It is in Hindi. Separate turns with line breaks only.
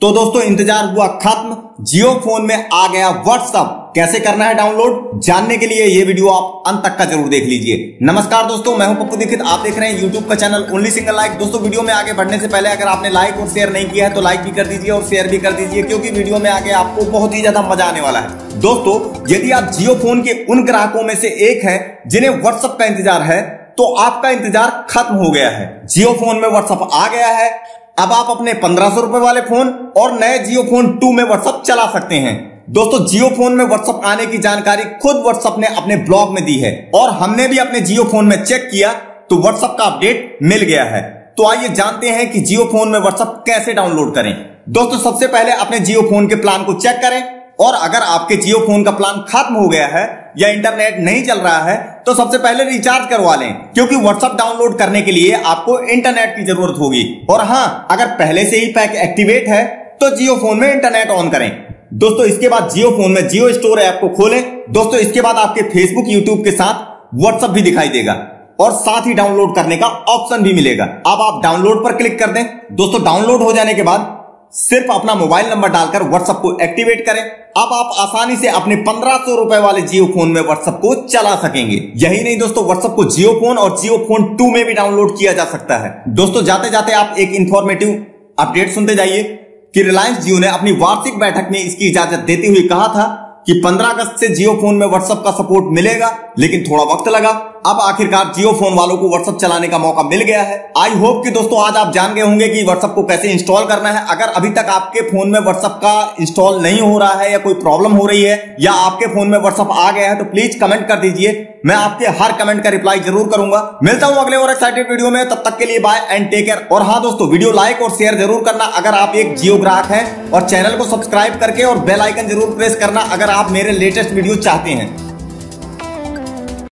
तो दोस्तों इंतजार हुआ खत्म, जियो फोन में आ गया व्हाट्सएप। कैसे करना है डाउनलोड, जानने के लिए ये वीडियो आप अंत तक का जरूर देख लीजिए। नमस्कार दोस्तों, मैं हूं पप्पू दीक्षित, आप देख रहे हैं यूट्यूब का चैनल ओनली सिंगल लाइक। दोस्तों वीडियो में आगे बढ़ने से पहले अगर आपने लाइक और शेयर नहीं किया है तो लाइक भी कर दीजिए और शेयर भी कर दीजिए, क्योंकि वीडियो में आगे आपको बहुत ही ज्यादा मजा आने वाला है। दोस्तों यदि आप जियो फोन के उन ग्राहकों में से एक है जिन्हें व्हाट्सएप का इंतजार है, तो आपका इंतजार खत्म हो गया है। जियो फोन में व्हाट्सएप आ गया है। अब आप अपने 1500 रुपए वाले फोन और नए जियो फोन 2 में व्हाट्सएप चला सकते हैं। दोस्तों जियो फोन में व्हाट्सएप आने की जानकारी खुद व्हाट्सएप ने अपने ब्लॉग में दी है और हमने भी अपने जियो फोन में चेक किया तो व्हाट्सएप का अपडेट मिल गया है। तो आइए जानते हैं कि जियो फोन में व्हाट्सएप कैसे डाउनलोड करें। दोस्तों सबसे पहले अपने जियो फोन के प्लान को चेक करें और अगर आपके जियो फोन का प्लान खत्म हो गया है या इंटरनेट नहीं चल रहा है तो सबसे पहले रिचार्ज करवा लें, क्योंकि व्हाट्सएप डाउनलोड करने के लिए आपको इंटरनेट की जरूरत होगी। और हाँ, अगर पहले से ही पैक एक्टिवेट है तो जियो फोन में इंटरनेट ऑन करें। दोस्तों इसके बाद जियो फोन में जियो स्टोर ऐप को खोलें। दोस्तों इसके बाद आपके फेसबुक, यूट्यूब के साथ व्हाट्सएप भी दिखाई देगा और साथ ही डाउनलोड करने का ऑप्शन भी मिलेगा। अब आप डाउनलोड पर क्लिक कर दें। दोस्तों डाउनलोड हो जाने के बाद सिर्फ अपना मोबाइल नंबर डालकर व्हाट्सएप को एक्टिवेट करें। अब आप आसानी से अपने 1500 रुपए वाले जियो फोन में व्हाट्सएप को चला सकेंगे। यही नहीं दोस्तों, व्हाट्सएप को जियो फोन और जियो फोन 2 में भी डाउनलोड किया जा सकता है। दोस्तों जाते जाते आप एक इंफॉर्मेटिव अपडेट सुनते जाइए कि रिलायंस जियो ने अपनी वार्षिक बैठक में इसकी इजाजत देते हुए कहा था कि 15 अगस्त से जियो फोन में व्हाट्सएप का सपोर्ट मिलेगा, लेकिन थोड़ा वक्त लगा। अब आखिरकार जियो फोन वालों को व्हाट्सएप चलाने का मौका मिल गया है। आई होप कि दोस्तों आज आप जान गए होंगे कि व्हाट्सएप को कैसे इंस्टॉल करना है। अगर अभी तक आपके फोन में व्हाट्सएप का इंस्टॉल नहीं हो रहा है या कोई प्रॉब्लम हो रही है या आपके फोन में व्हाट्सएप आ गया है तो प्लीज कमेंट कर दीजिए, मैं आपके हर कमेंट का रिप्लाई जरूर करूंगा। मिलता हूं अगले और एक्साइटेड वीडियो में, तब तक के लिए बाय एंड टेक केयर। और हाँ दोस्तों, वीडियो लाइक और शेयर जरूर करना अगर आप एक जियो ग्राहक हैं, और चैनल को सब्सक्राइब करके और बेल आइकन जरूर प्रेस करना अगर आप मेरे लेटेस्ट वीडियो चाहते हैं।